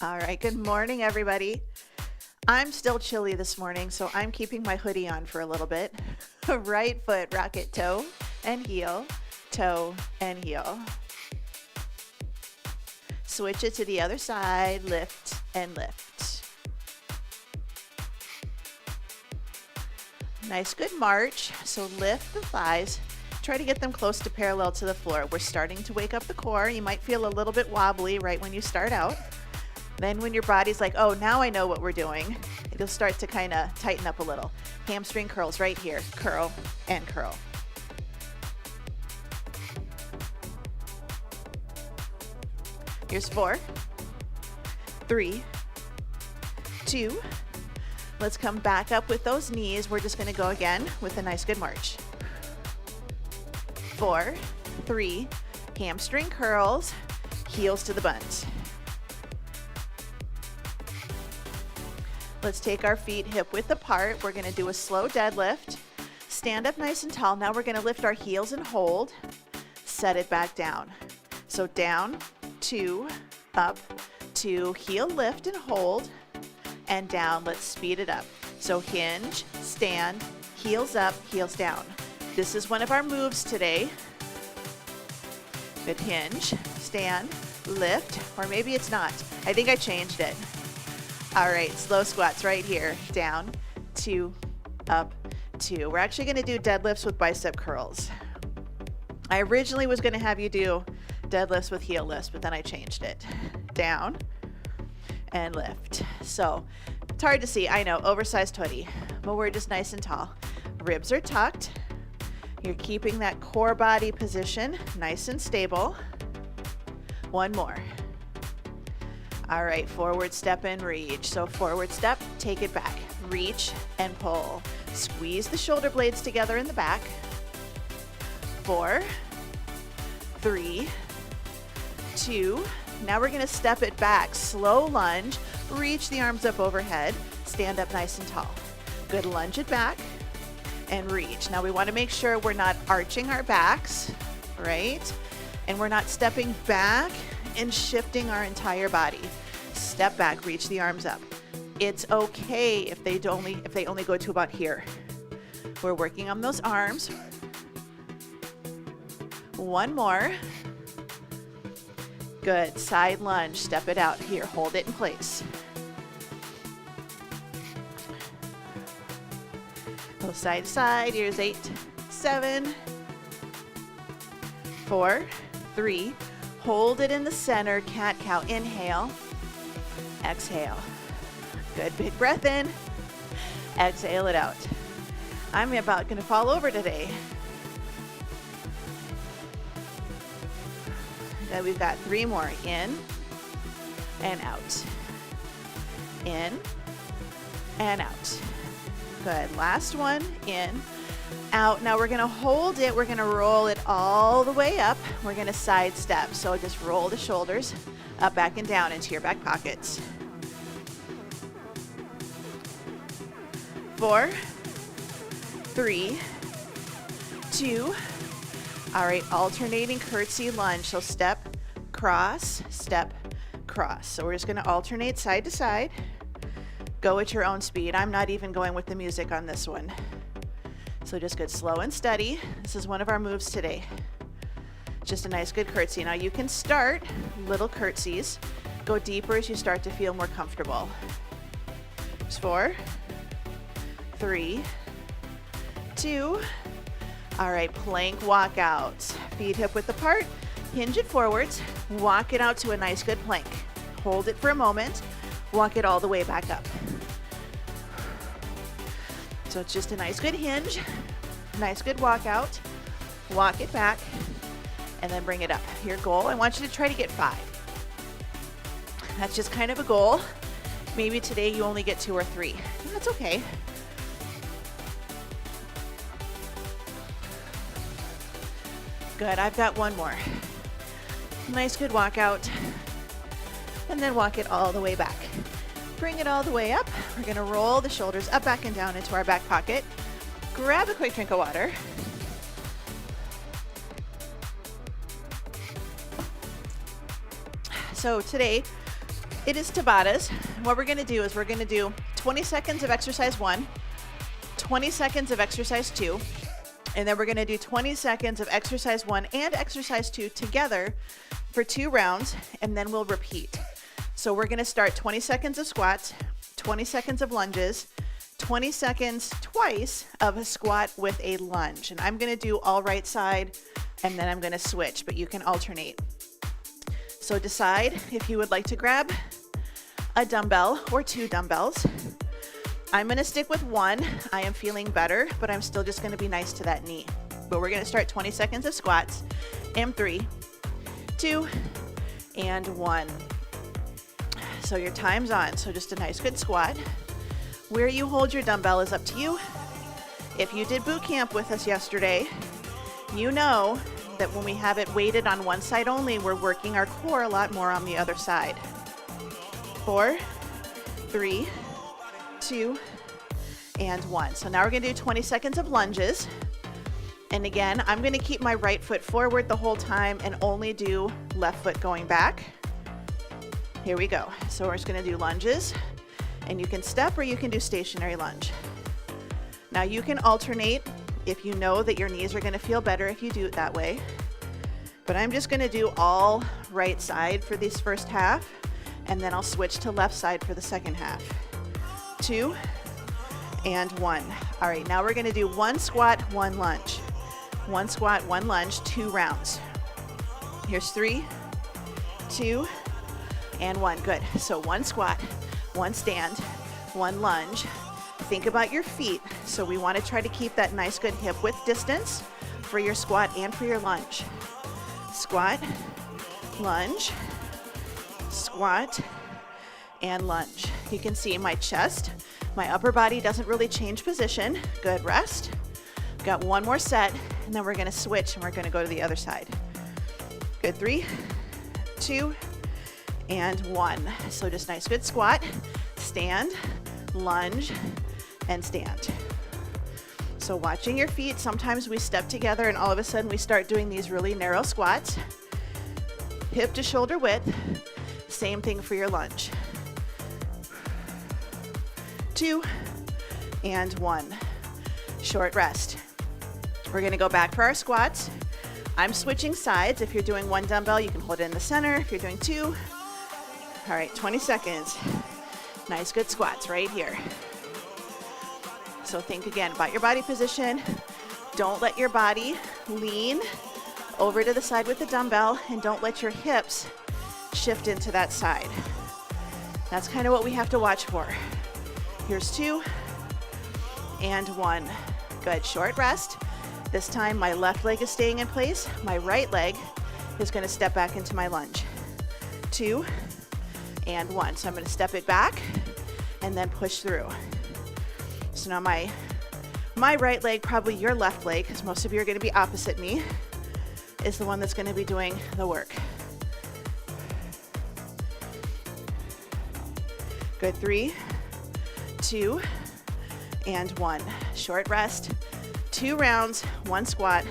All right, good morning, everybody. I'm still chilly this morning, so I'm keeping my hoodie on for a little bit. Right foot, rocket toe and heel, toe and heel. Switch it to the other side, lift and lift. Nice, good march. So lift the thighs. Try to get them close to parallel to the floor. We're starting to wake up the core. You might feel a little bit wobbly right when you start out. Then when your body's like, oh, now I know what we're doing, it'll start to kind of tighten up a little. Hamstring curls right here. Curl and curl. Here's 4, 3, 2. Let's come back up with those knees. We're just going to go again with a nice good march. 4, 3, hamstring curls, heels to the buns. Let's take our feet hip width apart. We're going to do a slow deadlift. Stand up nice and tall. Now we're going to lift our heels and hold. Set it back down. So down, 2, up, 2, heel lift and hold, and down. Let's speed it up. So hinge, stand, heels up, heels down. This is one of our moves today. Good hinge, stand, lift, or maybe it's not. I think I changed it. All right, slow squats right here. Down, 2, up, 2. We're actually going to do deadlifts with bicep curls. I originally was going to have you do deadlifts with heel lifts, but then I changed it. Down and lift. So it's hard to see, I know, oversized hoodie, but we're just nice and tall. Ribs are tucked. You're keeping that core body position nice and stable. One more. All right, forward step and reach. So forward step, take it back. Reach and pull. Squeeze the shoulder blades together in the back. 4, 3, 2. Now we're gonna step it back. Slow lunge, reach the arms up overhead. Stand up nice and tall. Good, lunge it back and reach. Now we wanna make sure we're not arching our backs, right? And we're not stepping back and shifting our entire body. Step back, reach the arms up. It's okay if they only go to about here. We're working on those arms. One more. Good, side lunge, step it out. Here, hold it in place. Go side to side, here's 8, 7, 4, 3, hold it in the center, cat-cow, inhale, exhale. Good, big breath in, exhale it out. I'm about gonna fall over today. Then we've got 3 more, in and out, in and out. Good, last one, in, out. Now we're gonna hold it, we're gonna roll it all the way up. We're gonna side step, so just roll the shoulders up, back, and down into your back pockets. 4, 3, 2. All right, alternating curtsy lunge. So step, cross, step, cross. So we're just gonna alternate side to side. Go at your own speed. I'm not even going with the music on this one. So just good, slow and steady. This is one of our moves today. Just a nice good curtsy. Now you can start little curtsies. Go deeper as you start to feel more comfortable. There's 4, 3, 2. All right, plank walk out. Feet hip width apart, hinge it forwards, walk it out to a nice good plank. Hold it for a moment, walk it all the way back up. So it's just a nice good hinge, nice good walk out, walk it back, and then bring it up. Your goal, I want you to try to get 5. That's just kind of a goal. Maybe today you only get 2 or 3, and that's okay. Good, I've got 1 more. Nice good walk out, and then walk it all the way back. Bring it all the way up. We're gonna roll the shoulders up, back, and down into our back pocket. Grab a quick drink of water. So today, It is Tabatas. What we're gonna do is we're gonna do 20 seconds of exercise 1, 20 seconds of exercise 2, and then we're gonna do 20 seconds of exercise 1 and exercise 2 together for 2 rounds, and then we'll repeat. So we're gonna start 20 seconds of squats, 20 seconds of lunges, 20 seconds twice of a squat with a lunge. And I'm gonna do all right side, and then I'm gonna switch, but you can alternate. So decide if you would like to grab a dumbbell or 2 dumbbells. I'm gonna stick with 1. I am feeling better, but I'm still just gonna be nice to that knee. But we're gonna start 20 seconds of squats in 3, 2, and 1. So your time's on. So just a nice good squat. Where you hold your dumbbell is up to you. If you did boot camp with us yesterday, you know that when we have it weighted on one side only, we're working our core a lot more on the other side. 4, 3, 2, and 1. So now we're gonna do 20 seconds of lunges. And again, I'm gonna keep my right foot forward the whole time and only do left foot going back. Here we go. So we're just gonna do lunges, and you can step or you can do stationary lunge. Now you can alternate if you know that your knees are gonna feel better if you do it that way. But I'm just gonna do all right side for this first half, and then I'll switch to left side for the second half. 2, and 1. All right, now we're gonna do 1 squat, 1 lunge. 1 squat, 1 lunge, 2 rounds. Here's 3, 2, and 1. Good. So 1 squat, 1 stand, 1 lunge. Think about your feet. So we want to try to keep that nice good hip width distance for your squat and for your lunge. Squat, lunge, squat, and lunge. You can see my chest, my upper body doesn't really change position. Good, rest. Got 1 more set, and then we're gonna switch and we're gonna go to the other side. Good, 3, 2, and 1. So just nice good squat, stand, lunge, and stand. So watching your feet, sometimes we step together and all of a sudden we start doing these really narrow squats. Hip to shoulder width, same thing for your lunge. 2, and 1. Short rest. We're gonna go back for our squats. I'm switching sides. If you're doing 1 dumbbell, you can hold it in the center. If you're doing 2, all right, 20 seconds. Nice good squats right here. So think again about your body position. Don't let your body lean over to the side with the dumbbell, and don't let your hips shift into that side. That's kind of what we have to watch for. Here's 2, and 1. Good, short rest. This time my left leg is staying in place. My right leg is gonna step back into my lunge. 2, and 1. So I'm gonna step it back and then push through. So now my right leg, probably your left leg, because most of you are gonna be opposite me, is the one that's gonna be doing the work. Good, 3, 2, and 1. Short rest, 2 rounds, 1 squat,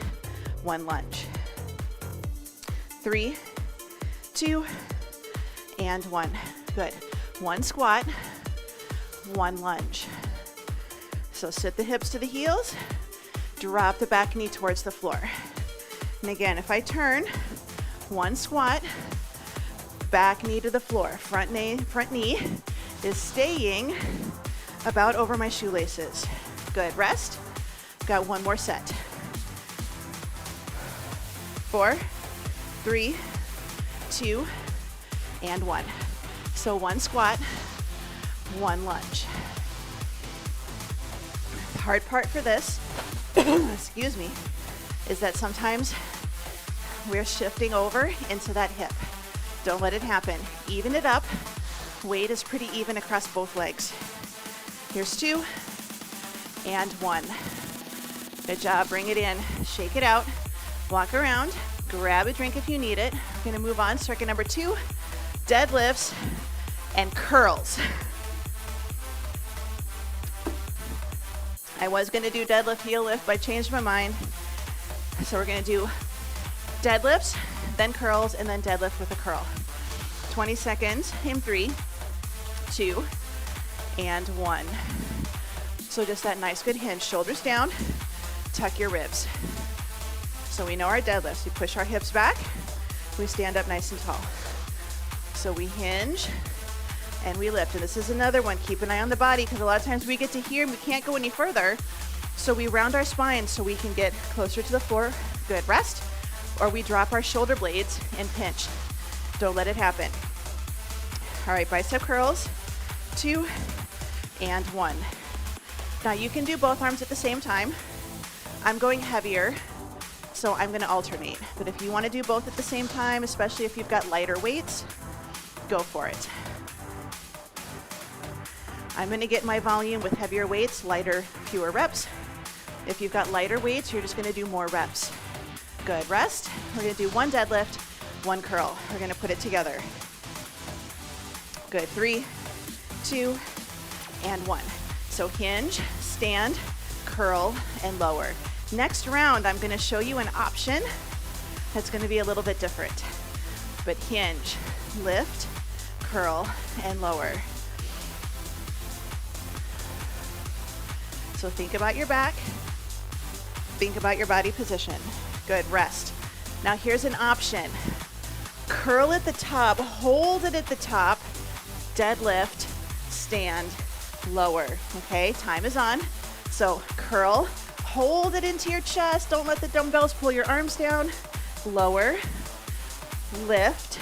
1 lunge. 3, 2, and 1. Good. 1 squat, 1 lunge. So sit the hips to the heels, drop the back knee towards the floor. And again, if I turn, 1 squat, back knee to the floor. Front knee is staying about over my shoelaces. Good, rest. Got 1 more set. 4, 3, 2, and 1. So 1 squat, 1 lunge. The hard part for this, excuse me, is that sometimes we're shifting over into that hip. Don't let it happen. Even it up. Weight is pretty even across both legs. Here's 2, and 1. Good job, bring it in, shake it out, walk around, grab a drink if you need it. We're gonna move on, circuit number 2, deadlifts and curls. I was gonna do deadlift, heel lift, but I changed my mind. So we're gonna do deadlifts, then curls, and then deadlift with a curl. 20 seconds in 3, 2, and 1. So just that nice good hinge, shoulders down, tuck your ribs. So we know our deadlifts. We push our hips back, we stand up nice and tall. So we hinge and we lift. And this is another one, keep an eye on the body, because a lot of times we get to here and we can't go any further. So we round our spine so we can get closer to the floor. Good, rest. Or we drop our shoulder blades and pinch. Don't let it happen. All right, bicep curls, 2 and 1. Now you can do both arms at the same time. I'm going heavier, so I'm gonna alternate. But if you wanna do both at the same time, especially if you've got lighter weights, go for it. I'm gonna get my volume with heavier weights, lighter, fewer reps. If you've got lighter weights, you're just gonna do more reps. Good, rest. We're gonna do 1 deadlift, 1 curl. We're gonna put it together. Good, 3, 2, and 1. So hinge, stand, curl, and lower. Next round, I'm gonna show you an option that's gonna be a little bit different. But hinge, lift, curl, and lower. So think about your back, think about your body position. Good, rest. Now here's an option. Curl at the top, hold it at the top, deadlift, stand, lower. Okay, time is on. So curl, hold it into your chest, don't let the dumbbells pull your arms down. Lower, lift,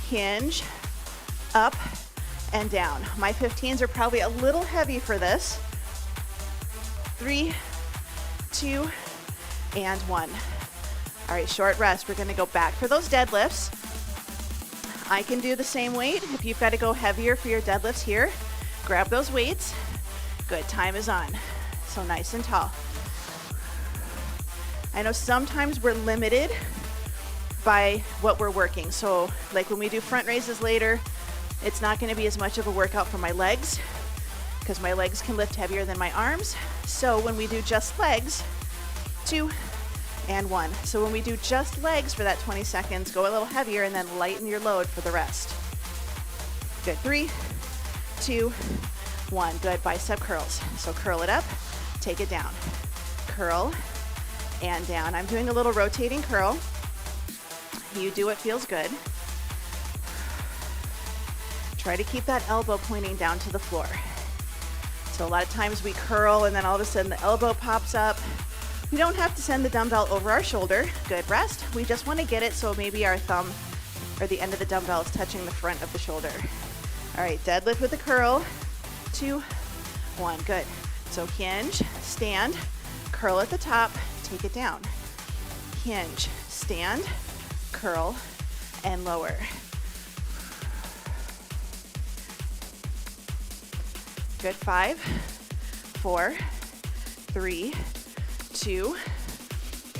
hinge, up and down. My 15s are probably a little heavy for this. 3, 2, and 1. All right, short rest. We're gonna go back for those deadlifts. I can do the same weight. If you've got to go heavier for your deadlifts here, grab those weights. Good, time is on. So nice and tall. I know sometimes we're limited by what we're working. So like when we do front raises later, it's not gonna be as much of a workout for my legs because my legs can lift heavier than my arms. So when we do just legs, 2 and 1. So when we do just legs for that 20 seconds, go a little heavier and then lighten your load for the rest. Good, 3, 2, 1. Good, bicep curls. So curl it up, take it down. Curl and down. I'm doing a little rotating curl. You do what feels good. Try to keep that elbow pointing down to the floor. So a lot of times we curl and then all of a sudden the elbow pops up. We don't have to send the dumbbell over our shoulder. Good, rest. We just want to get it so maybe our thumb or the end of the dumbbell is touching the front of the shoulder. All right, deadlift with a curl. 2, 1, good. So hinge, stand, curl at the top, take it down. Hinge, stand, curl, and lower. Good, 5, 4, 3, 2,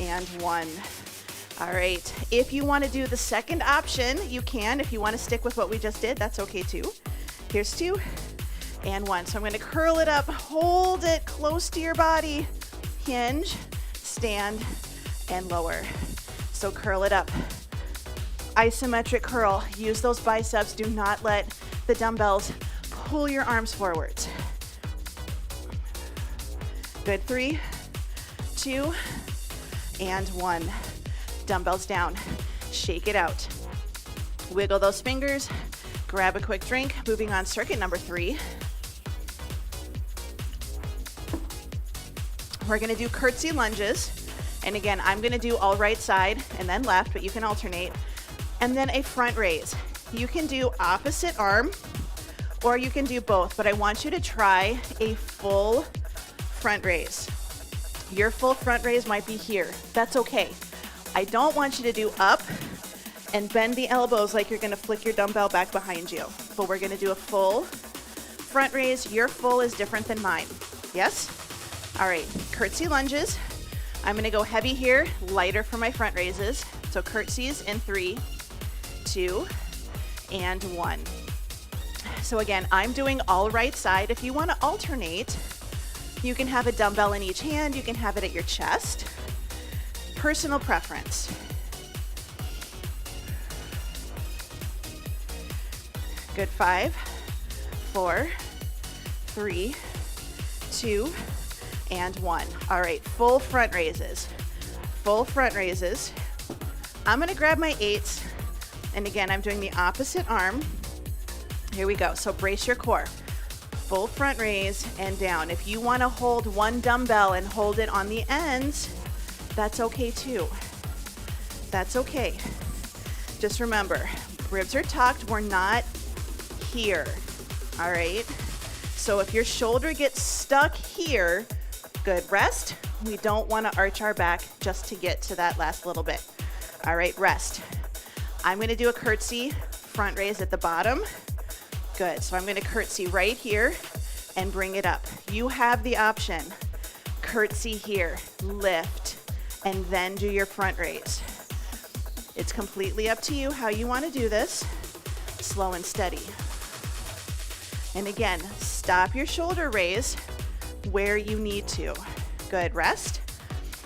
and 1. All right, if you want to do the second option, you can. If you want to stick with what we just did, that's okay too. Here's 2 and 1. So I'm going to curl it up, hold it close to your body, hinge, stand, and lower. So curl it up. Isometric curl. Use those biceps. Do not let the dumbbells pull your arms forwards. Good, 3, 2, and 1. Dumbbells down. Shake it out. Wiggle those fingers. Grab a quick drink. Moving on, circuit number 3. We're gonna do curtsy lunges. And again, I'm gonna do all right side and then left, but you can alternate. And then a front raise. You can do opposite arm or you can do both, but I want you to try a full front raise. Your full front raise might be here. That's okay. I don't want you to do up and bend the elbows like you're gonna flick your dumbbell back behind you. But we're gonna do a full front raise. Your full is different than mine. Yes? All right, curtsy lunges. I'm gonna go heavy here, lighter for my front raises. So curtsies in 3, 2, and 1. So again, I'm doing all right side. If you wanna alternate, you can have a dumbbell in each hand. You can have it at your chest. Personal preference. Good, 5, 4, 3, 2, and 1. All right, full front raises. Full front raises. I'm gonna grab my 8s, and again, I'm doing the opposite arm. Here we go, so brace your core. Full front raise and down. If you wanna hold one dumbbell and hold it on the ends, that's okay too. That's okay. Just remember, ribs are tucked, we're not here, all right? So if your shoulder gets stuck here, good, rest. We don't wanna arch our back just to get to that last little bit. All right, rest. I'm gonna do a curtsy front raise at the bottom. Good, so I'm gonna curtsy right here and bring it up. You have the option, curtsy here, lift, and then do your front raise. It's completely up to you how you wanna do this, slow and steady. And again, stop your shoulder raise where you need to. Good, rest.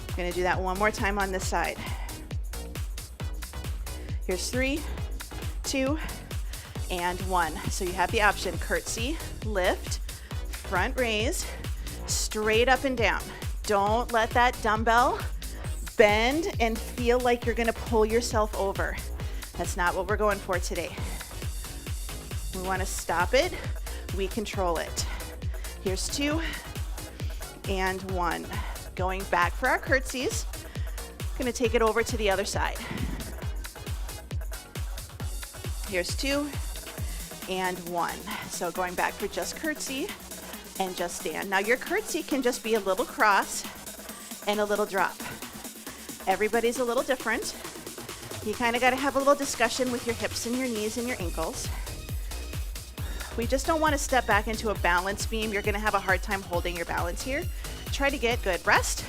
I'm gonna do that one more time on this side. Here's 3, 2, and 1. So you have the option, curtsy, lift, front raise, straight up and down. Don't let that dumbbell bend and feel like you're gonna pull yourself over. That's not what we're going for today. We wanna stop it, we control it. Here's 2 and 1. Going back for our curtsies. Gonna take it over to the other side. Here's 2 and 1. So going back for just curtsy and just stand. Now your curtsy can just be a little cross and a little drop. Everybody's a little different. You kind of got to have a little discussion with your hips and your knees and your ankles. We just don't want to step back into a balance beam. You're going to have a hard time holding your balance here. Try to get good rest.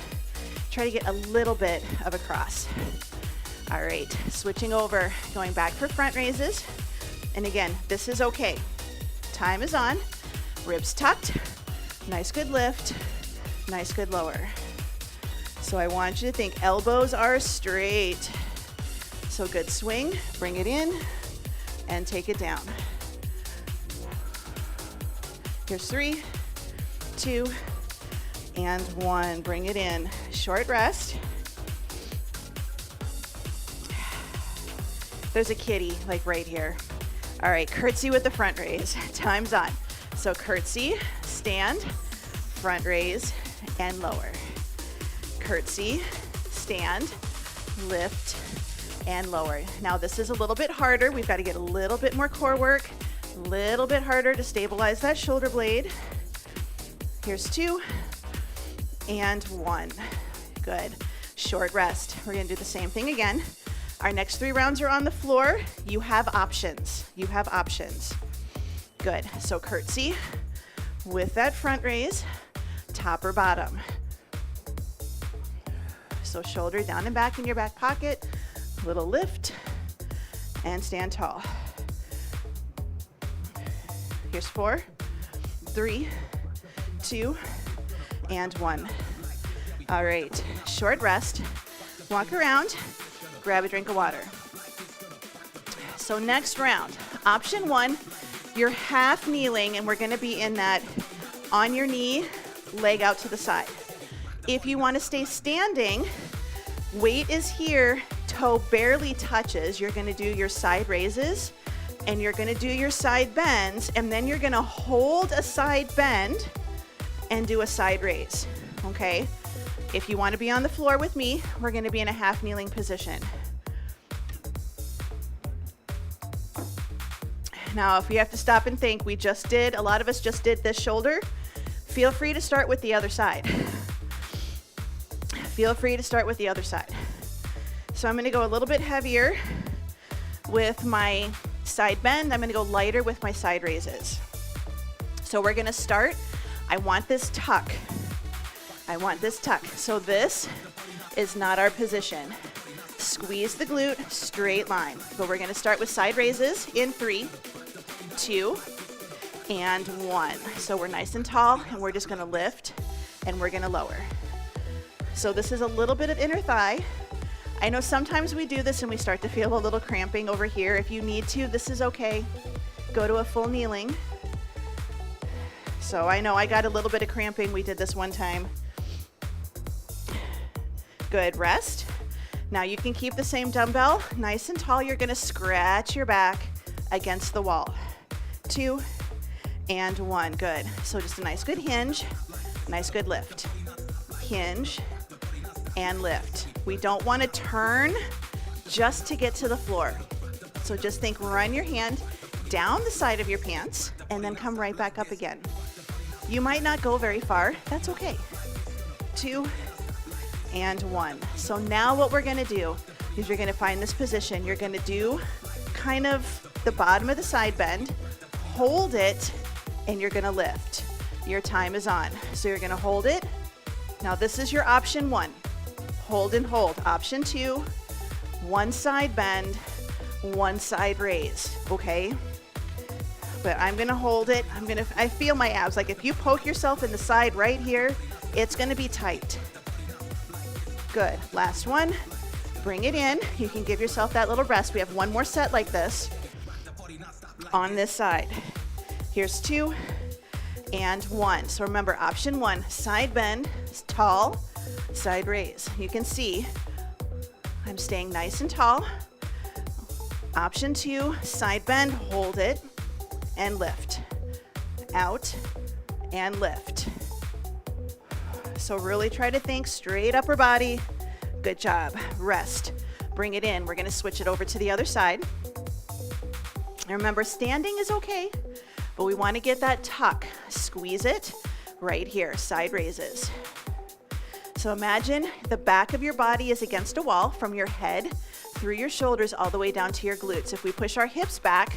Try to get a little bit of a cross. All right, switching over, going back for front raises. And again, this is okay. Time is on. Ribs tucked. Nice good lift. Nice good lower. So I want you to think elbows are straight. So good swing, bring it in, and take it down. Here's 3, 2, and 1. Bring it in. Short rest. There's a kitty, like right here. All right, curtsy with the front raise. Time's on. So curtsy, stand, front raise, and lower. Curtsy, stand, lift, and lower. Now this is a little bit harder. We've got to get a little bit more core work, a little bit harder to stabilize that shoulder blade. Here's 2 and 1. Good. Short rest. We're going to do the same thing again. Our next 3 rounds are on the floor. You have options. You have options. Good. So curtsy with that front raise, top or bottom. So shoulder down and back in your back pocket, little lift, and stand tall. Here's 4, 3, 2, and 1. All right, short rest. Walk around, grab a drink of water. So next round, option 1, you're half kneeling and we're gonna be in that on your knee, leg out to the side. If you wanna stay standing, weight is here, toe barely touches. You're gonna do your side raises and you're gonna do your side bends, and then you're gonna hold a side bend and do a side raise, okay? If you wanna be on the floor with me, we're gonna be in a half kneeling position. Now, if you have to stop and think, a lot of us just did this shoulder, feel free to start with the other side. Feel free to start with the other side. So I'm gonna go a little bit heavier with my side bend. I'm gonna go lighter with my side raises. So we're gonna start, I want this tuck. I want this tuck. So this is not our position. Squeeze the glute, straight line. But we're gonna start with side raises in 3, 2, and 1. So we're nice and tall, and we're just gonna lift, and we're gonna lower. So this is a little bit of inner thigh. I know sometimes we do this and we start to feel a little cramping over here. If you need to, this is okay. go to a full kneeling. So I know I got a little bit of cramping. We did this one time. Good, rest. Now you can keep the same dumbbell nice and tall. You're gonna scratch your back against the wall. 2 and 1, good. So just a nice good hinge, nice good lift. Hinge and lift. We don't wanna turn just to get to the floor. So just think, run your hand down the side of your pants and then come right back up again. You might not go very far, that's okay. 2 and 1. So now what we're gonna do is you're gonna find this position. You're gonna do kind of the bottom of the side bend, hold it, and you're gonna lift. Your time is on. So you're gonna hold it. Now this is your option 1. Hold and hold. Option 2, one side bend, one side raise, okay? But I'm gonna hold it. I feel my abs. Like if you poke yourself in the side right here, it's gonna be tight. Good, last one. Bring it in. You can give yourself that little rest. We have one more set like this on this side. Here's 2 and 1. So remember, option 1, side bend, tall, side raise. You can see I'm staying nice and tall. Option 2, side bend, hold it, and lift. Out and lift. So really try to think straight upper body. Good job. Rest. Bring it in. We're going to switch it over to the other side. And remember, standing is okay, but we want to get that tuck. Squeeze it right here. Side raises. So imagine the back of your body is against a wall from your head through your shoulders all the way down to your glutes. If we push our hips back,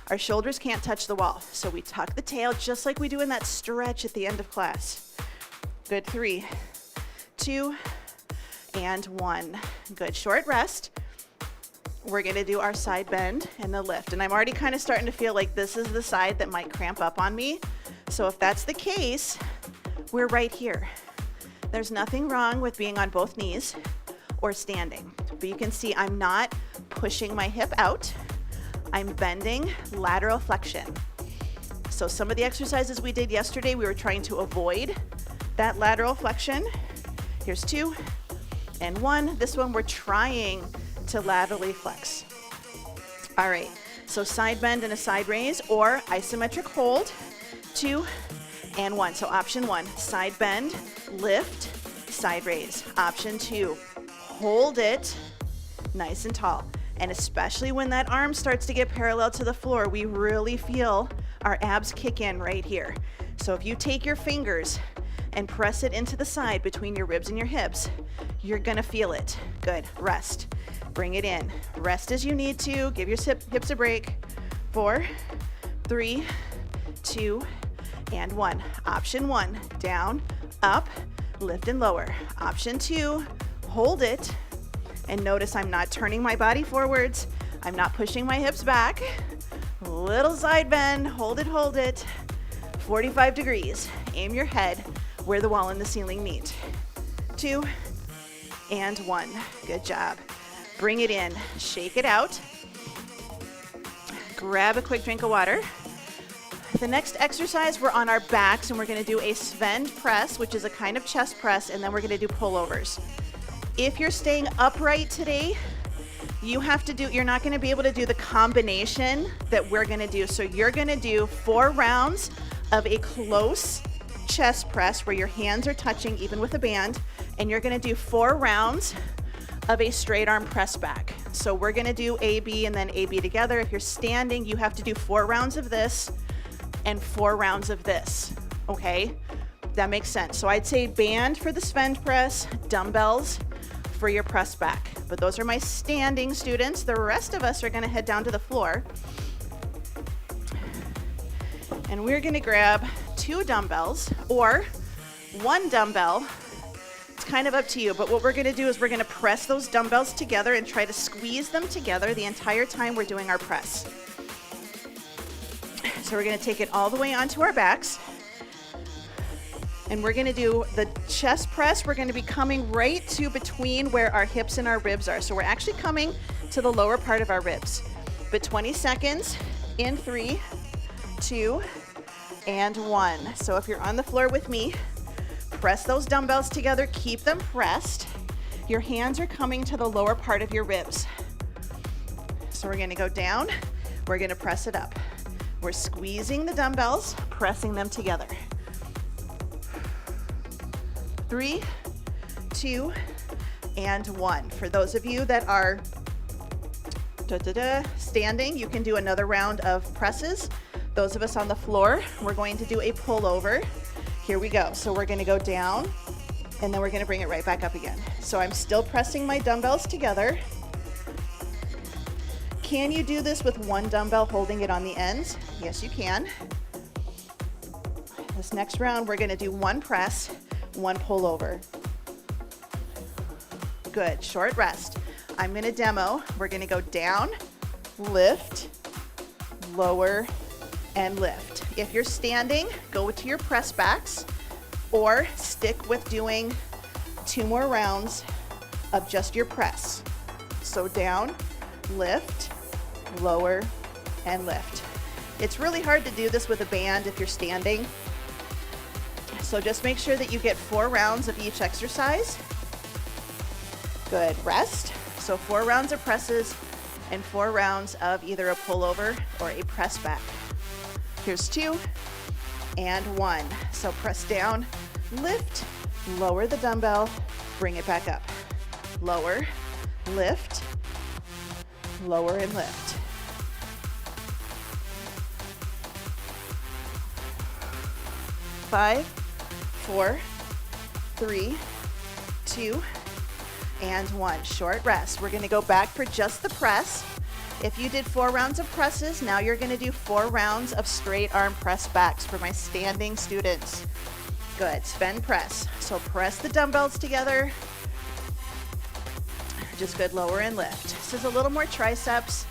our shoulders can't touch the wall. So we tuck the tail just like we do in that stretch at the end of class. Good, 3, 2, and 1. Good, short rest. We're gonna do our side bend and the lift. And I'm already kind of starting to feel like this is the side that might cramp up on me. So if that's the case, we're right here. There's nothing wrong with being on both knees or standing. But you can see I'm not pushing my hip out. I'm bending, lateral flexion. So some of the exercises we did yesterday, we were trying to avoid that lateral flexion. Here's 2 and 1. This one we're trying to laterally flex. All right, so side bend and a side raise or isometric hold, 2 and 1. So option 1, side bend, lift, side raise. Option 2, hold it nice and tall. And especially when that arm starts to get parallel to the floor, we really feel our abs kick in right here. So if you take your fingers and press it into the side between your ribs and your hips, you're gonna feel it. Good, rest. Bring it in. Rest as you need to. Give your hips a break. 4, 3, 2, and 1. Option 1, down, up, lift and lower. Option 2, hold it. And notice I'm not turning my body forwards. I'm not pushing my hips back. Little side bend, hold it. 45 degrees. Aim your head where the wall and the ceiling meet. 2 and 1. Good job. Bring it in. Shake it out. Grab a quick drink of water. The next exercise, we're on our backs and we're going to do a Sven press, which is a kind of chest press, and then we're going to do pullovers. If you're staying upright today, you're not going to be able to do the combination that we're going to do. So you're going to do 4 rounds of a close chest press where your hands are touching even with a band, and you're going to do 4 rounds of a straight arm press back. So we're going to do AB and then AB together. If you're standing, you have to do 4 rounds of this and 4 rounds of this. Okay, that makes sense. So I'd say band for the Sven press, dumbbells for your press back. But those are my standing students. The rest of us are going to head down to the floor, and we're going to grab 2 dumbbells or 1 dumbbell. It's kind of up to you, but what we're going to do is we're going to press those dumbbells together and try to squeeze them together the entire time we're doing our press. So we're going to take it all the way onto our backs, and we're going to do the chest press. We're going to be coming right to between where our hips and our ribs are. So we're actually coming to the lower part of our ribs. But 20 seconds in 3, 2, and 1. So if you're on the floor with me, press those dumbbells together, keep them pressed. Your hands are coming to the lower part of your ribs. So we're gonna go down, we're gonna press it up. We're squeezing the dumbbells, pressing them together. 3, 2, and 1. For those of you that are standing, you can do another round of presses. Those of us on the floor, we're going to do a pullover. Here we go. So we're gonna go down, and then we're gonna bring it right back up again. So I'm still pressing my dumbbells together. Can you do this with one dumbbell holding it on the ends? Yes, you can. This next round, we're gonna do one press, one pullover. Good, short rest. I'm gonna demo. We're gonna go down, lift, lower, and lift. If you're standing, go to your press backs or stick with doing 2 more rounds of just your press. So down, lift, lower, and lift. It's really hard to do this with a band if you're standing. So just make sure that you get 4 rounds of each exercise. Good, rest. So 4 rounds of presses and 4 rounds of either a pullover or a press back. Here's 2 and 1. So press down, lift, lower the dumbbell, bring it back up. Lower, lift, lower and lift. Five, 4, 3, 2, and 1. Short rest. We're gonna go back for just the press. If you did 4 rounds of presses, now you're gonna do 4 rounds of straight arm press backs for my standing students. Good, spin press. So press the dumbbells together. Just good, lower and lift. This is a little more triceps.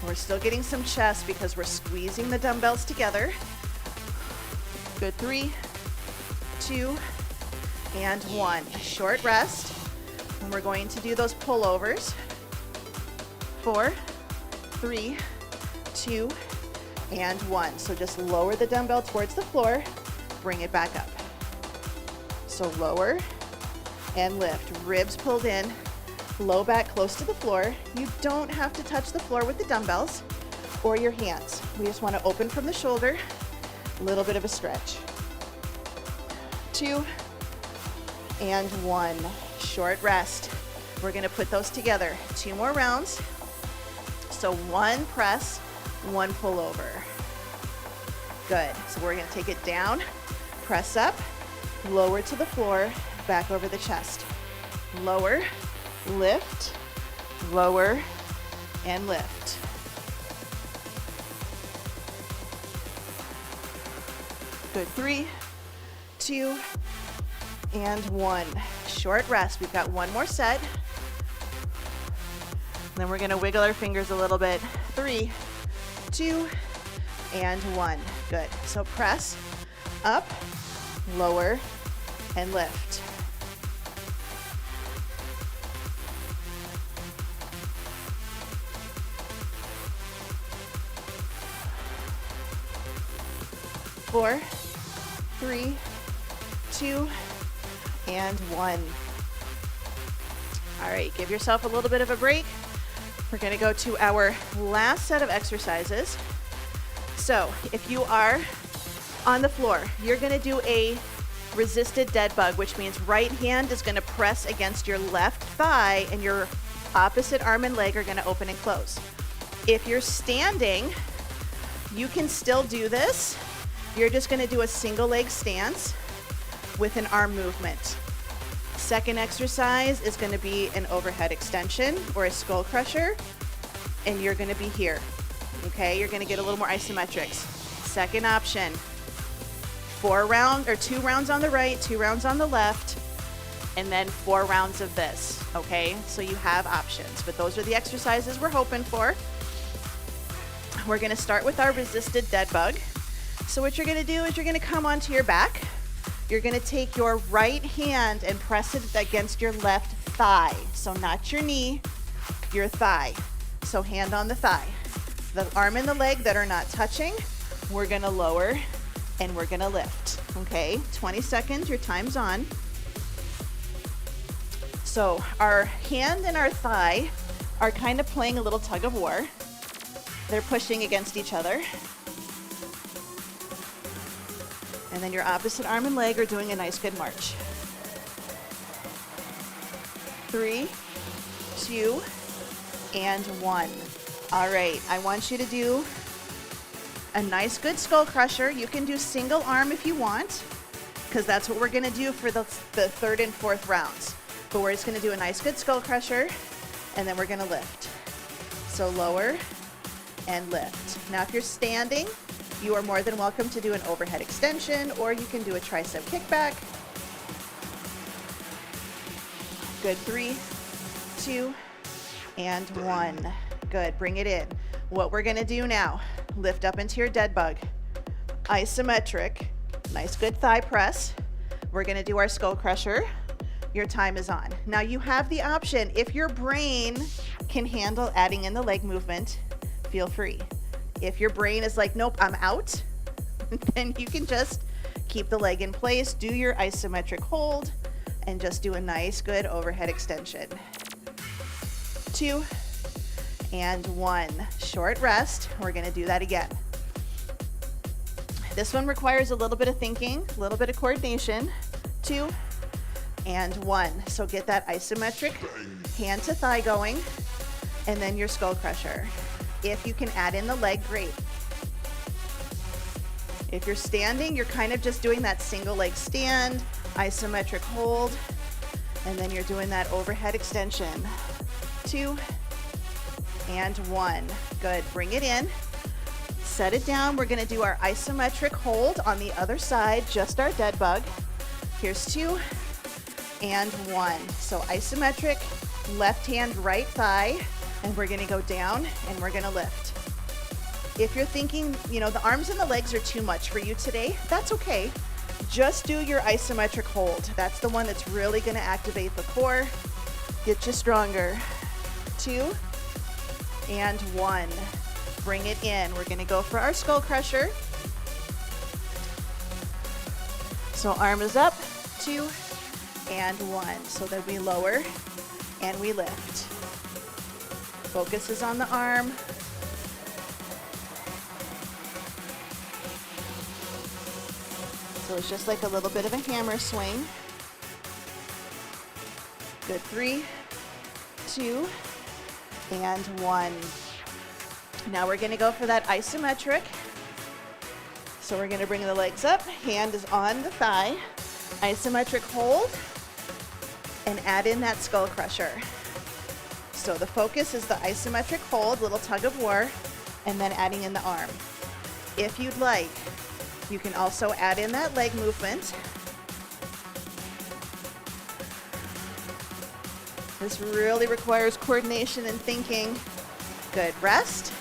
We're still getting some chest because we're squeezing the dumbbells together. Good, 3, 2, and 1. Short rest. And we're going to do those pullovers. 4, 3, 2, and 1. So just lower the dumbbell towards the floor, bring it back up. So lower and lift. Ribs pulled in, low back close to the floor. You don't have to touch the floor with the dumbbells or your hands. We just want to open from the shoulder, a little bit of a stretch. 2 and 1. Short rest. We're going to put those together. 2 more rounds. So 1 press, 1 pullover. Good. So we're going to take it down, press up, lower to the floor, back over the chest. Lower, lift, lower, and lift. Good. 3, 2, and 1. Short rest. We've got 1 more set. Then we're going to wiggle our fingers a little bit. 3, 2, and 1. Good. So press, up, lower, and lift. Four, 3, 2, and 1. All right, give yourself a little bit of a break. We're going to go to our last set of exercises. So if you are on the floor, you're going to do a resisted dead bug, which means right hand is going to press against your left thigh and your opposite arm and leg are going to open and close. If you're standing, you can still do this. You're just going to do a single leg stance with an arm movement. Second exercise is going to be an overhead extension or a skull crusher, and you're going to be here. Okay, you're going to get a little more isometrics. Second option, 2 rounds on the right, 2 rounds on the left, and then 4 rounds of this. Okay, so you have options, but those are the exercises we're hoping for. We're going to start with our resisted dead bug. So what you're going to do is you're going to come onto your back. You're going to take your right hand and press it against your left thigh. So not your knee, your thigh. So hand on the thigh. The arm and the leg that are not touching, we're gonna lower and we're gonna lift, okay? 20 seconds, your time's on. So our hand and our thigh are kind of playing a little tug of war. They're pushing against each other. And then your opposite arm and leg are doing a nice good march. 3, 2, and 1. All right, I want you to do a nice good skull crusher. You can do single arm if you want, because that's what we're gonna do for the third and fourth rounds. But we're just gonna do a nice good skull crusher, and then we're gonna lift. So lower and lift. Now if you're standing, you are more than welcome to do an overhead extension, or you can do a tricep kickback. Good, 3, 2, and 1. Good, bring it in. What we're gonna do now, lift up into your dead bug. Isometric, nice good thigh press. We're gonna do our skull crusher. Your time is on. Now you have the option, if your brain can handle adding in the leg movement, feel free. If your brain is like, nope, I'm out, then you can just keep the leg in place, do your isometric hold, and just do a nice good overhead extension. 2, and 1. Short rest. We're gonna do that again. This one requires a little bit of thinking, a little bit of coordination. 2, and 1. So get that isometric hand to thigh going, and then your skull crusher. If you can add in the leg, great. If you're standing, you're kind of just doing that single leg stand, isometric hold, and then you're doing that overhead extension. 2, and 1. Good, bring it in. Set it down. We're gonna do our isometric hold on the other side, just our dead bug. Here's 2, and 1. So isometric, left hand, right thigh, and we're gonna go down and we're gonna lift. If you're thinking, you know, the arms and the legs are too much for you today, that's okay. Just do your isometric hold. That's the one that's really gonna activate the core, get you stronger. 2, and 1. Bring it in. We're gonna go for our skull crusher. So arm is up, 2, and 1. So that we lower and we lift. Focus is on the arm. So it's just like a little bit of a hammer swing. Good, 3, 2, and 1. Now we're gonna go for that isometric. So we're gonna bring the legs up, hand is on the thigh, isometric hold, and add in that skull crusher. So the focus is the isometric hold, little tug of war, and then adding in the arm. If you'd like, you can also add in that leg movement. This really requires coordination and thinking. Good, rest.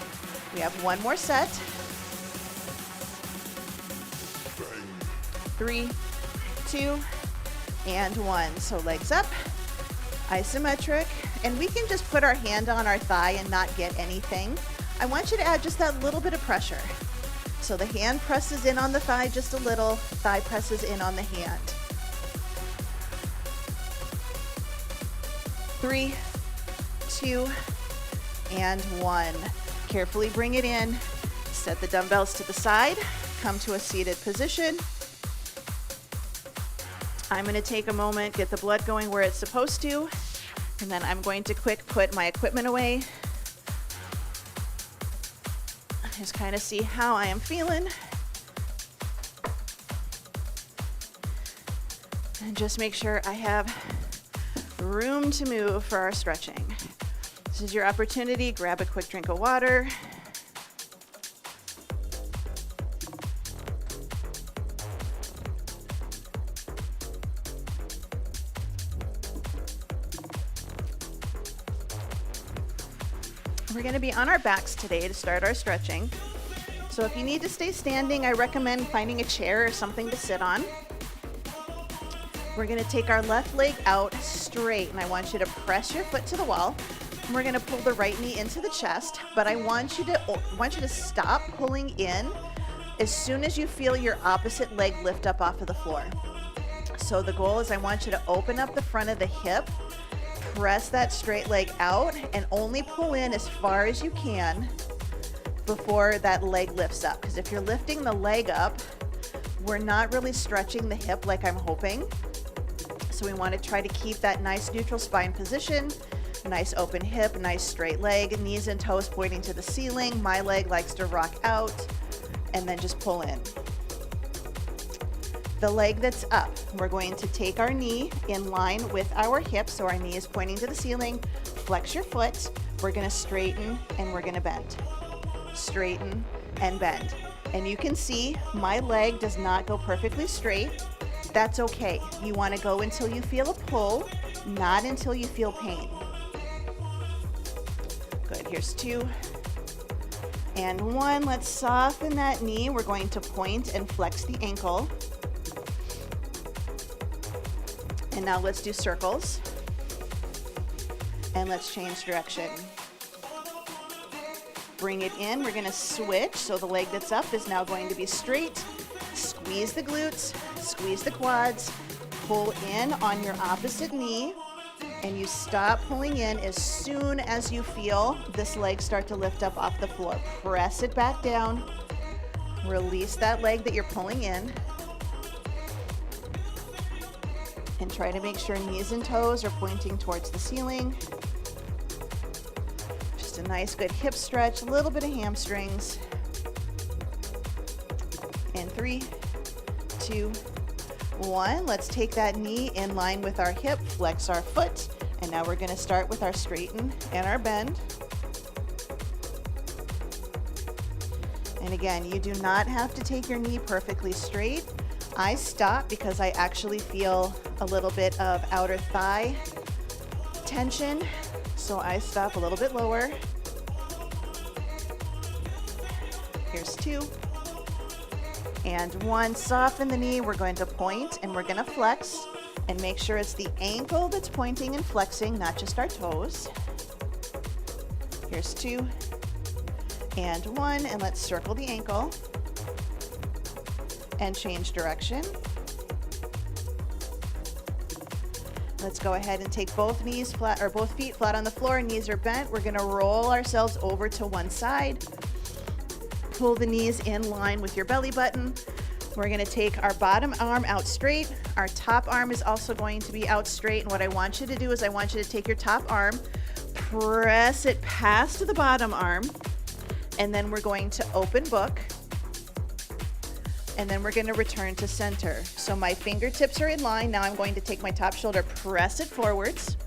We have one more set. 3, 2, and 1. So legs up, isometric, and we can just put our hand on our thigh and not get anything. I want you to add just that little bit of pressure. So the hand presses in on the thigh just a little, thigh presses in on the hand. 3, 2, and 1. Carefully bring it in. Set the dumbbells to the side. Come to a seated position. I'm going to take a moment, get the blood going where it's supposed to, and then I'm going to quick put my equipment away. Just kind of see how I am feeling. And just make sure I have room to move for our stretching. This is your opportunity. Grab a quick drink of water. We're going to be on our backs today to start our stretching. So if you need to stay standing, I recommend finding a chair or something to sit on. We're going to take our left leg out straight, and I want you to press your foot to the wall. We're gonna pull the right knee into the chest, but I want you to stop pulling in as soon as you feel your opposite leg lift up off of the floor. So the goal is I want you to open up the front of the hip, press that straight leg out, and only pull in as far as you can before that leg lifts up. Because if you're lifting the leg up, we're not really stretching the hip like I'm hoping. So we want to try to keep that nice neutral spine position, nice open hip, nice straight leg, knees and toes pointing to the ceiling. My leg likes to rock out, and then just pull in. The leg that's up, we're going to take our knee in line with our hip, so our knee is pointing to the ceiling. Flex your foot. We're going to straighten and we're going to bend. Straighten and bend. And you can see my leg does not go perfectly straight. That's okay. You want to go until you feel a pull, not until you feel pain. Good. Here's 2 and 1. Let's soften that knee. We're going to point and flex the ankle. And now let's do circles. And let's change direction. Bring it in. We're going to switch. So the leg that's up is now going to be straight. Squeeze the glutes, squeeze the quads, pull in on your opposite knee, and you stop pulling in as soon as you feel this leg start to lift up off the floor. Press it back down. Release that leg that you're pulling in. And try to make sure knees and toes are pointing towards the ceiling. Just a nice good hip stretch, a little bit of hamstrings. And 3, 2, 1. Let's take that knee in line with our hip, flex our foot, and now we're going to start with our straighten and our bend. And again, you do not have to take your knee perfectly straight. I stop because I actually feel a little bit of outer thigh tension, so I stop a little bit lower. Here's 2 and 1. Soften the knee. We're going to point and we're going to flex, and make sure it's the ankle that's pointing and flexing, not just our toes. Here's 2 and 1, and let's circle the ankle and change direction. Let's go ahead and take both knees flat, or both feet flat on the floor. Knees are bent. We're going to roll ourselves over to one side. Pull the knees in line with your belly button. We're going to take our bottom arm out straight. Our top arm is also going to be out straight. And what I want you to do is I want you to take your top arm, press it past the bottom arm, and then we're going to open book. And then we're going to return to center. So my fingertips are in line. Now I'm going to take my top shoulder, press it forwards,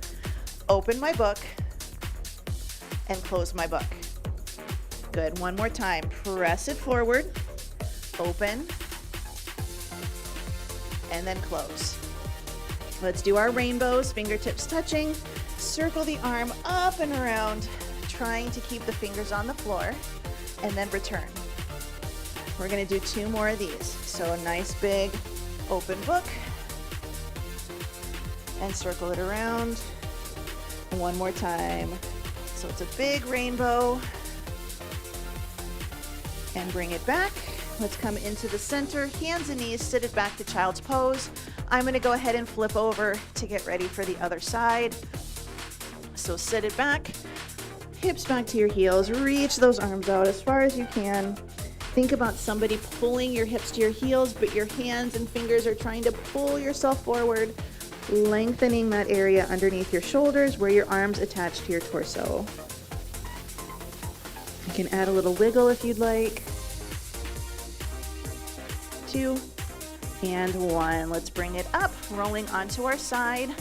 open my book, and close my book. Good. One more time. Press it forward, open, and then close. Let's do our rainbows, fingertips touching. Circle the arm up and around, trying to keep the fingers on the floor, and then return. We're going to do 2 more of these. So a nice big open book, and circle it around. One more time. So it's a big rainbow. And bring it back. Let's come into the center, hands and knees, sit it back to child's pose. I'm going to go ahead and flip over to get ready for the other side. So sit it back, hips back to your heels, reach those arms out as far as you can. Think about somebody pulling your hips to your heels, but your hands and fingers are trying to pull yourself forward, lengthening that area underneath your shoulders where your arms attach to your torso. You can add a little wiggle if you'd like. 2 and 1. Let's bring it up, rolling onto our side.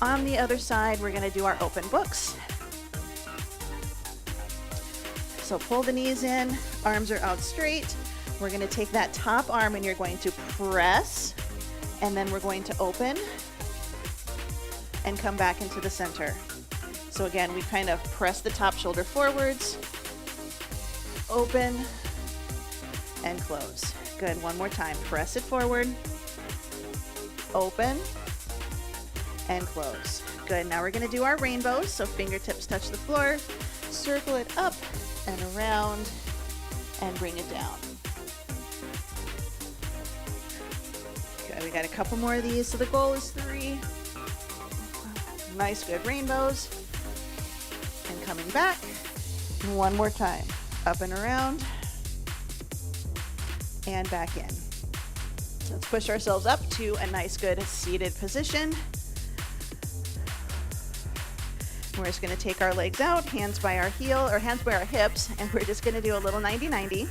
On the other side, we're going to do our open books. So pull the knees in, arms are out straight. We're going to take that top arm and you're going to press, and then we're going to open and come back into the center. So again, we kind of press the top shoulder forwards, open, and close. Good. One more time. Press it forward, open, and close. Good, now we're gonna do our rainbows. So fingertips touch the floor, circle it up and around, and bring it down. Good, we got a couple more of these. So the goal is 3. Nice, good rainbows. And coming back. And one more time. Up and around. And back in. Let's push ourselves up to a nice, good seated position. We're just going to take our legs out, hands by our heel or hands by our hips, and we're just going to do a little 90-90.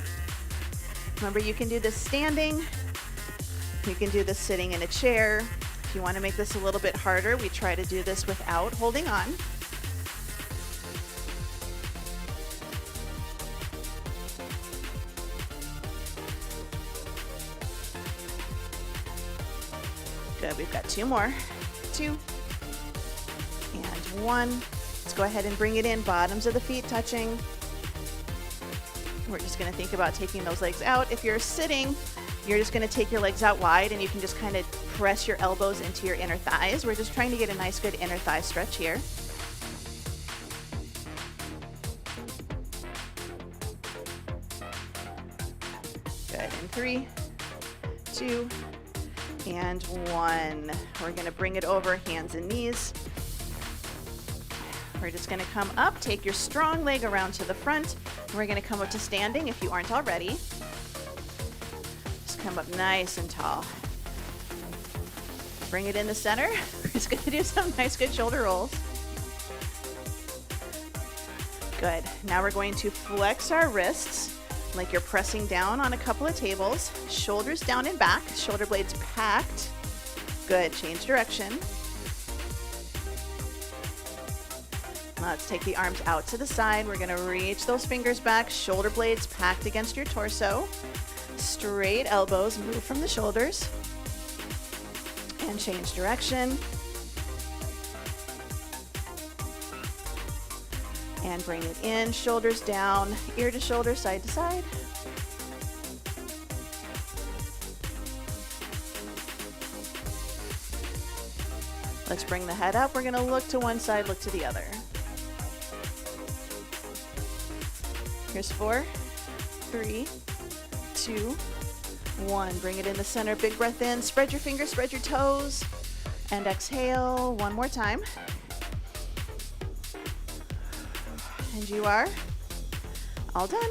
Remember, you can do this standing. You can do this sitting in a chair. If you want to make this a little bit harder, we try to do this without holding on. Good, we've got 2 more. 2 and 1. Let's go ahead and bring it in, bottoms of the feet touching. We're just gonna think about taking those legs out. If you're sitting, you're just gonna take your legs out wide and you can just kind of press your elbows into your inner thighs. We're just trying to get a nice, good inner thigh stretch here. Good, in 3, 2, and 1. We're gonna bring it over, hands and knees. We're just gonna come up, take your strong leg around to the front. And we're gonna come up to standing if you aren't already. Just come up nice and tall. Bring it in the center. We're just gonna do some nice, good shoulder rolls. Good, now we're going to flex our wrists like you're pressing down on a couple of tables. Shoulders down and back, shoulder blades packed. Good, change direction. Let's take the arms out to the side. We're gonna reach those fingers back, shoulder blades packed against your torso. Straight elbows, move from the shoulders. And change direction. And bring it in, shoulders down, ear to shoulder, side to side. Let's bring the head up. We're gonna look to one side, look to the other. Here's 4, 3, 2, 1. Bring it in the center, big breath in, spread your fingers, spread your toes, and exhale one more time. And you are all done.